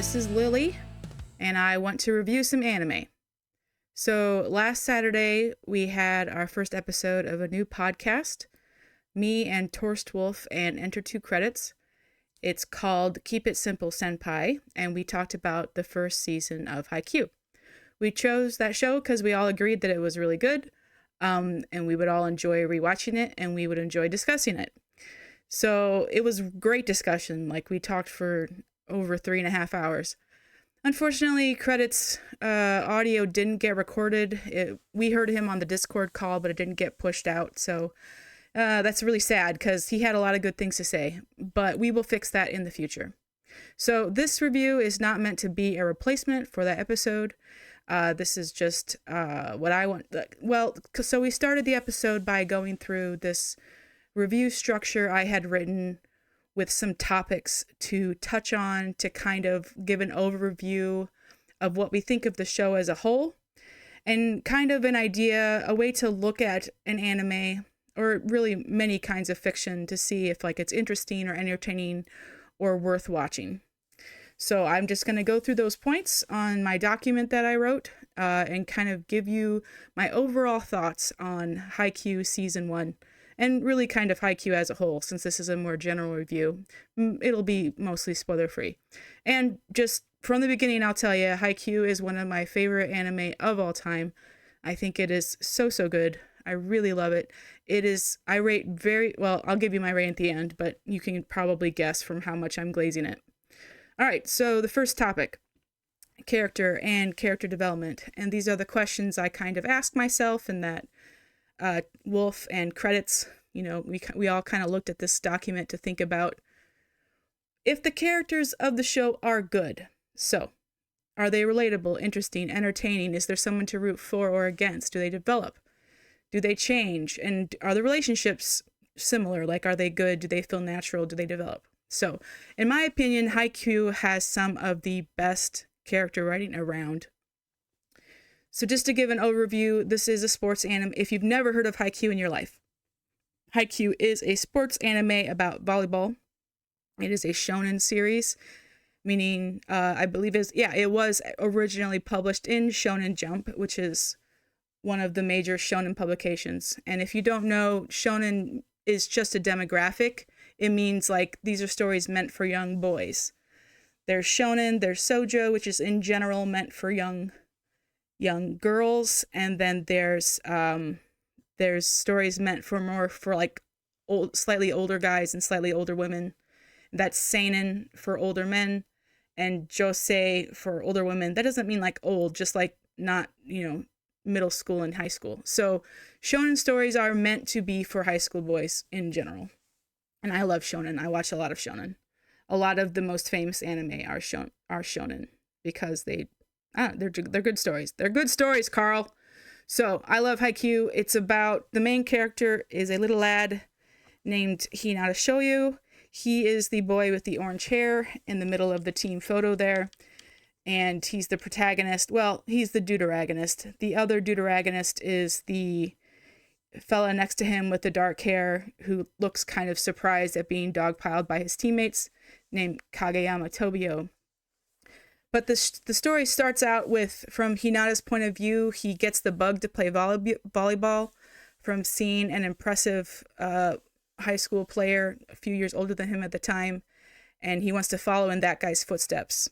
this is Lily, and I want to review some anime. So, last Saturday, we had our first episode of a new podcast, me and Torst Wolf and Enter Two Credits. It's called Keep It Simple Senpai, and we talked about the first season of Haikyu. We chose that show because we all agreed that it was really good, and we would all enjoy rewatching it, and we would enjoy discussing it. So it was great discussion. Like, we talked for over 3.5 hours. Unfortunately, Credits audio didn't get recorded. We heard him on the Discord call, but it didn't get pushed out. So that's really sad because he had a lot of good things to say. But we will fix that in the future. So this review is not meant to be a replacement for that episode. This is just what I want. Well, so we started the episode by going through this review structure I had written with some topics to touch on, to kind of give an overview of what we think of the show as a whole, and kind of an idea, a way to look at an anime, or really many kinds of fiction, to see if like it's interesting or entertaining or worth watching. So I'm just going to go through those points on my document that I wrote and kind of give you my overall thoughts on Haikyu Season 1. And really kind of Haikyu as a whole, since this is a more general review. It'll be mostly spoiler-free. And just from the beginning, I'll tell you, Haikyu is one of my favorite anime of all time. I think it is so, so good. I really love it. I rate very, well, I'll give you my rate at the end, but you can probably guess from how much I'm glazing it. All right, so the first topic, character and character development. And these are the questions I kind of asked myself, and that Wolf and Credits, we all kind of looked at this document to think about if the characters of the show are good. So, are they relatable, interesting, entertaining? Is there someone to root for or against? Do they develop? Do they change? And are the relationships similar? Like, are they good? Do they feel natural? Do they develop? So, in my opinion, Haikyu has some of the best character writing around. So just to give an overview, this is a sports anime. If you've never heard of Haikyu in your life, Haikyu is a sports anime about volleyball. It is a shonen series, meaning I believe it was originally published in Shonen Jump, which is one of the major shonen publications. And if you don't know, shonen is just a demographic. It means like these are stories meant for young boys. There's shonen, there's shoujo, which is in general meant for young girls, and then there's stories meant for like slightly older guys and slightly older women. That's seinen for older men, and josei for older women. That doesn't mean like old, just like not middle school and high school. So shonen stories are meant to be for high school boys in general, and I love shonen. I watch a lot of shonen. A lot of the most famous anime are shonen because they're good stories. They're good stories, Carl. So I love Haikyu. It's about, the main character is a little lad named Hinata Shoyu. He is the boy with the orange hair in the middle of the team photo there. And he's the protagonist. Well, he's the deuteragonist. The other deuteragonist is the fella next to him with the dark hair who looks kind of surprised at being dogpiled by his teammates, named Kageyama Tobio. But the story starts out with, from Hinata's point of view, he gets the bug to play volleyball from seeing an impressive high school player a few years older than him at the time, and he wants to follow in that guy's footsteps.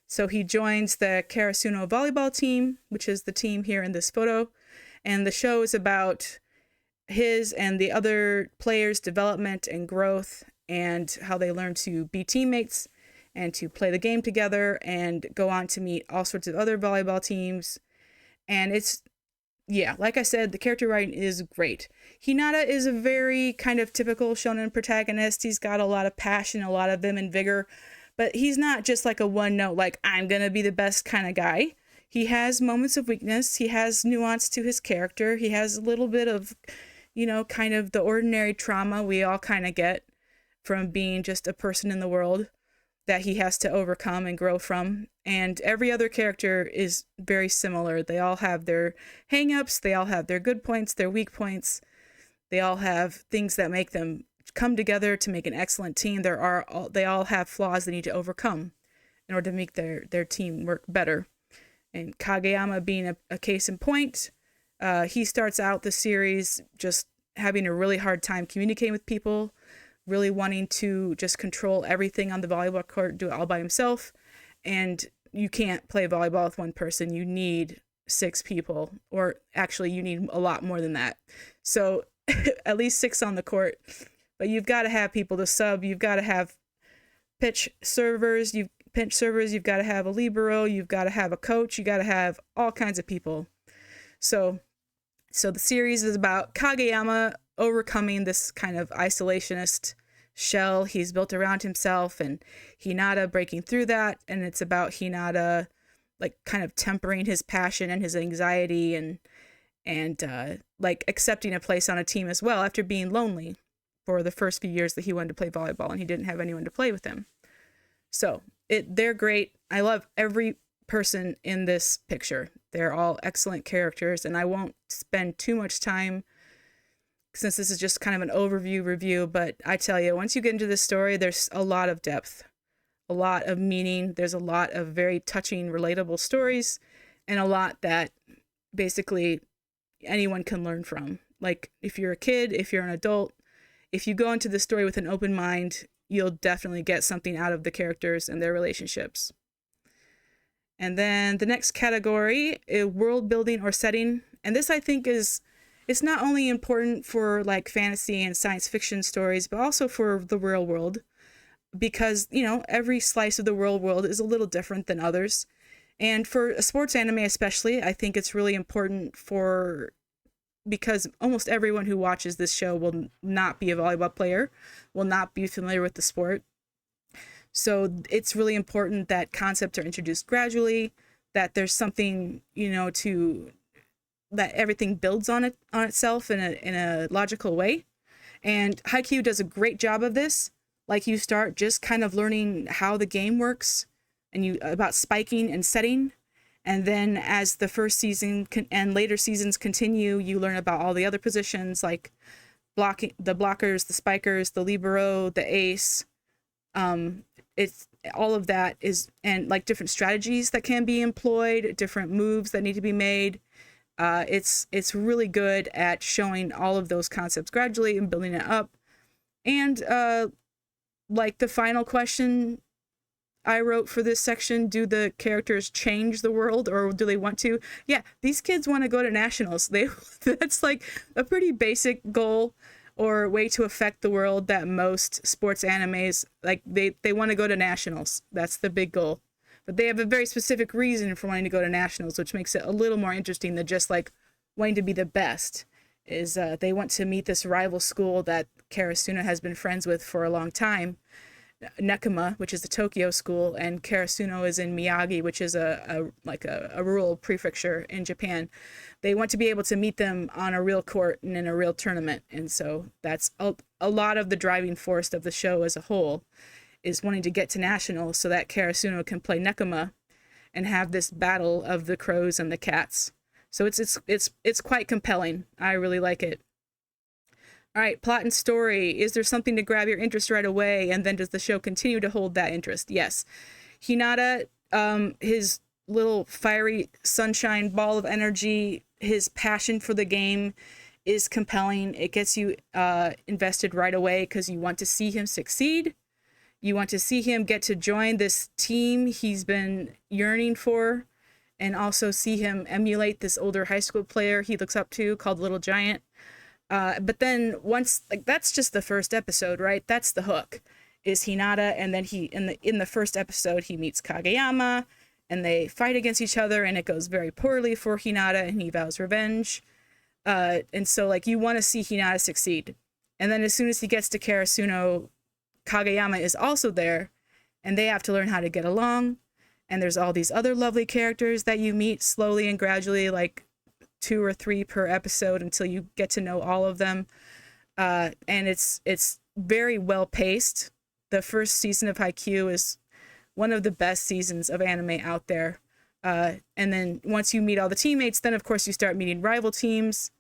So he joins the Karasuno volleyball team, which is the team here in this photo, and the show is about his and the other players' development and growth, and how they learn to be teammates and to play the game together and go on to meet all sorts of other volleyball teams. And it's, like I said, the character writing is great. Hinata is a very kind of typical shonen protagonist. He's got a lot of passion, a lot of vim and vigor, but he's not just like a one note, like, I'm going to be the best kind of guy. He has moments of weakness. He has nuance to his character. He has a little bit of, kind of the ordinary trauma we all kind of get from being just a person in the world that he has to overcome and grow from. And every other character is very similar. They all have their hang-ups, they all have their good points, their weak points. They all have things that make them come together to make an excellent team. They all have flaws they need to overcome in order to make their team work better. And Kageyama being a case in point, he starts out the series just having a really hard time communicating with people, really wanting to just control everything on the volleyball court, do it all by himself. And you can't play volleyball with one person. You need 6 people, or actually you need a lot more than that. So at least 6 on the court. But you've got to have people to sub. You've got to have pinch servers. You've got to have a libero. You've got to have a coach. You got to have all kinds of people. So the series is about Kageyama overcoming this kind of isolationist shell he's built around himself, and Hinata breaking through that. And it's about Hinata like kind of tempering his passion and his anxiety, and like accepting a place on a team as well after being lonely for the first few years that he wanted to play volleyball and he didn't have anyone to play with him. So they're great. I love every person in this picture. They're all excellent characters, and I won't spend too much time since this is just kind of an overview review, but I tell you, once you get into this story, there's a lot of depth, a lot of meaning. There's a lot of very touching, relatable stories, and a lot that basically anyone can learn from. Like, if you're a kid, if you're an adult, if you go into the story with an open mind, you'll definitely get something out of the characters and their relationships. And then the next category is world building or setting. And this, I think, it's not only important for like fantasy and science fiction stories, but also for the real world, because, you know, every slice of the real world is a little different than others. And for a sports anime especially, I think it's really important because almost everyone who watches this show will not be a volleyball player, will not be familiar with the sport. So it's really important that concepts are introduced gradually, that there's something, you know, that everything builds on itself in a logical way. And Haikyu does a great job of this. Like, you start just kind of learning how the game works and about spiking and setting. And then as the first season and later seasons continue, you learn about all the other positions, like blocking, the blockers, the spikers, the libero, the ace. It's all of that and like different strategies that can be employed, different moves that need to be made. It's really good at showing all of those concepts gradually and building it up. And like the final question I wrote for this section, do the characters change the world, or do they want to? Yeah, these kids want to go to nationals. That's like a pretty basic goal or way to affect the world that most sports animes, like they want to go to nationals. That's the big goal. But they have a very specific reason for wanting to go to nationals, which makes it a little more interesting than just like wanting to be the best. Is they want to meet this rival school that Karasuno has been friends with for a long time, Nekoma, which is the Tokyo school, and Karasuno is in Miyagi, which is a rural prefecture in Japan. They want to be able to meet them on a real court and in a real tournament, and so that's a lot of the driving force of the show as a whole, is wanting to get to nationals so that Karasuno can play Nekoma and have this battle of the crows and the cats. So it's quite compelling. I really like it. All right, plot and story. Is there something to grab your interest right away? And then does the show continue to hold that interest? Yes. Hinata, his little fiery sunshine ball of energy, his passion for the game is compelling. It gets you invested right away because you want to see him succeed. You want to see him get to join this team he's been yearning for, and also see him emulate this older high school player he looks up to called Little Giant. But then once, like, that's just the first episode, right? That's the hook, is Hinata, and then in the first episode he meets Kageyama, and they fight against each other, and it goes very poorly for Hinata, and he vows revenge. And so, like, you want to see Hinata succeed. And then as soon as he gets to Karasuno, Kageyama is also there, and they have to learn how to get along. And there's all these other lovely characters that you meet slowly and gradually, like 2 or 3 per episode until you get to know all of them. And it's very well paced. The first season of Haikyu is one of the best seasons of anime out there. And then once you meet all the teammates, then of course you start meeting rival teams.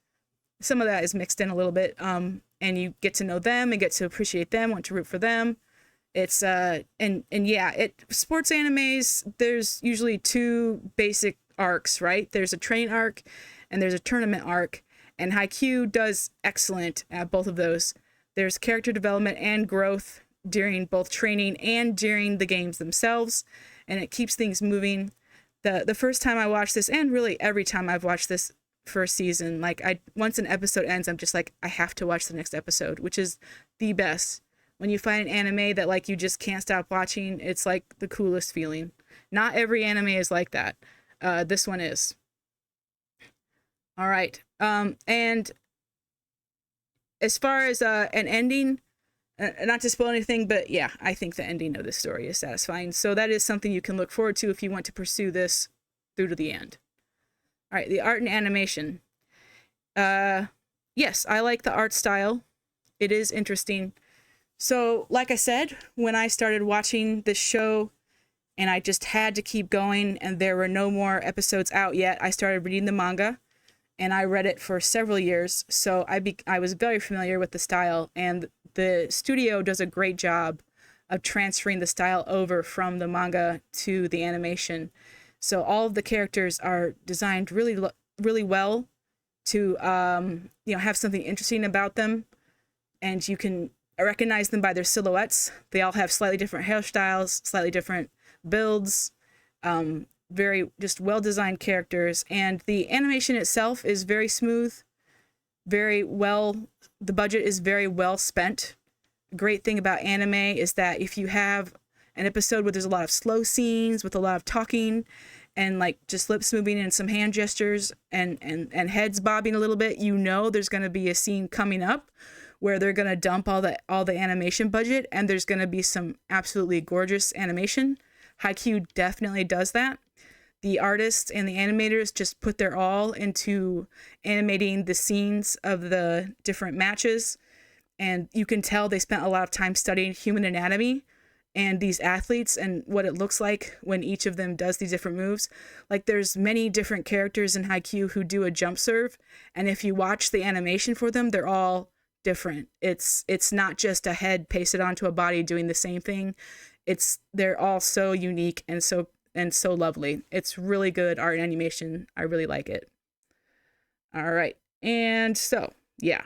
Some of that is mixed in a little bit. And you get to know them and get to appreciate them, want to root for them. It's and yeah, it sports animes, there's usually two basic arcs, right? There's a train arc and there's a tournament arc, and Haikyu does excellent at both of those. There's character development and growth during both training and during the games themselves, and it keeps things moving. The first time I watched this, and really every time I've watched this first season, like I once an episode ends, I'm just like, I have to watch the next episode, which is the best. When you find an anime that like you just can't stop watching, it's like the coolest feeling. Not every anime is like that. This one is. All right. And as far as an ending, not to spoil anything, but yeah, I think the ending of this story is satisfying. So that is something you can look forward to if you want to pursue this through to the end. All right, the art and animation. Yes, I like the art style. It is interesting. So, like I said, when I started watching this show and I just had to keep going and there were no more episodes out yet, I started reading the manga, and I read it for several years. So I was very familiar with the style, and the studio does a great job of transferring the style over from the manga to the animation. So all of the characters are designed really well to have something interesting about them, and you can recognize them by their silhouettes. They all have slightly different hairstyles, slightly different builds, very just well-designed characters. And the animation itself is very smooth, very well, the budget is very well spent. A great thing about anime is that if you have an episode where there's a lot of slow scenes with a lot of talking and like just lips moving and some hand gestures and heads bobbing a little bit, there's going to be a scene coming up where they're going to dump all the animation budget, and there's going to be some absolutely gorgeous animation. Haikyu definitely does that. The artists and the animators just put their all into animating the scenes of the different matches, and you can tell they spent a lot of time studying human anatomy and these athletes and what it looks like when each of them does these different moves. Like, there's many different characters in Haikyu who do a jump serve, and if you watch the animation for them, they're all different. It's not just a head pasted onto a body doing the same thing. They're all so unique and so lovely. It's really good art and animation. I really like it. All right. And so, yeah.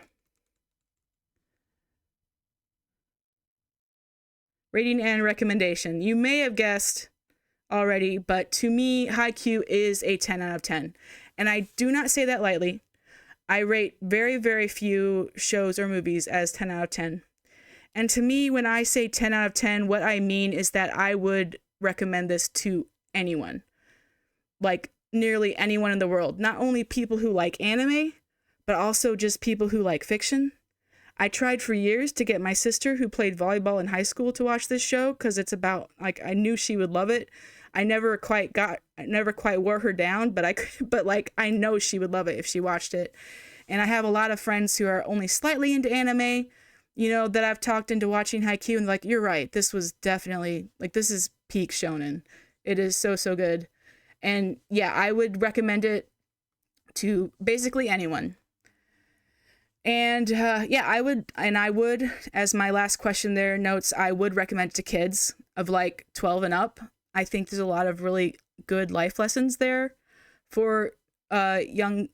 Rating and recommendation. You may have guessed already, but to me, Haikyu is a 10 out of 10. And I do not say that lightly. I rate very, very few shows or movies as 10 out of 10. And to me, when I say 10 out of 10, what I mean is that I would recommend this to anyone. Like, nearly anyone in the world. Not only people who like anime, but also just people who like fiction. I tried for years to get my sister, who played volleyball in high school, to watch this show, because it's about, like, I knew she would love it. I never quite wore her down, but I know she would love it if she watched it. And I have a lot of friends who are only slightly into anime, that I've talked into watching Haikyu, and like, you're right, this was definitely, like, this is peak shonen. It is so, so good. And yeah, I would recommend it to basically anyone. And I would, as my last question there notes, I would recommend it to kids of like 12 and up. I think there's a lot of really good life lessons there for young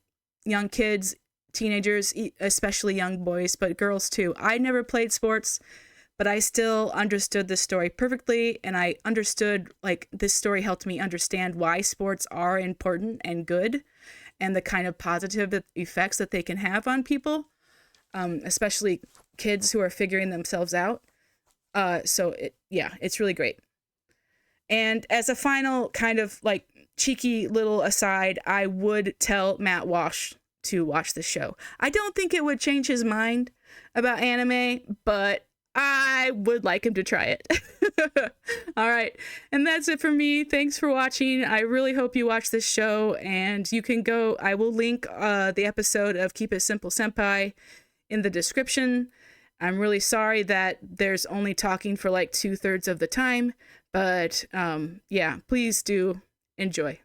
kids, teenagers, especially young boys, but girls too. I never played sports, but I still understood this story perfectly, and I understood, like, this story helped me understand why sports are important and good, and the kind of positive effects that they can have on people, especially kids who are figuring themselves out. It's really great. And as a final kind of like cheeky little aside, I would tell Matt Walsh to watch this show. I don't think it would change his mind about anime, but I would like him to try it. All right. And that's it for me. Thanks for watching. I really hope you watch this show, and you can go, I will link the episode of Keep It Simple Senpai in the description. I'm really sorry that there's only talking for like 2/3 of the time, but please do enjoy.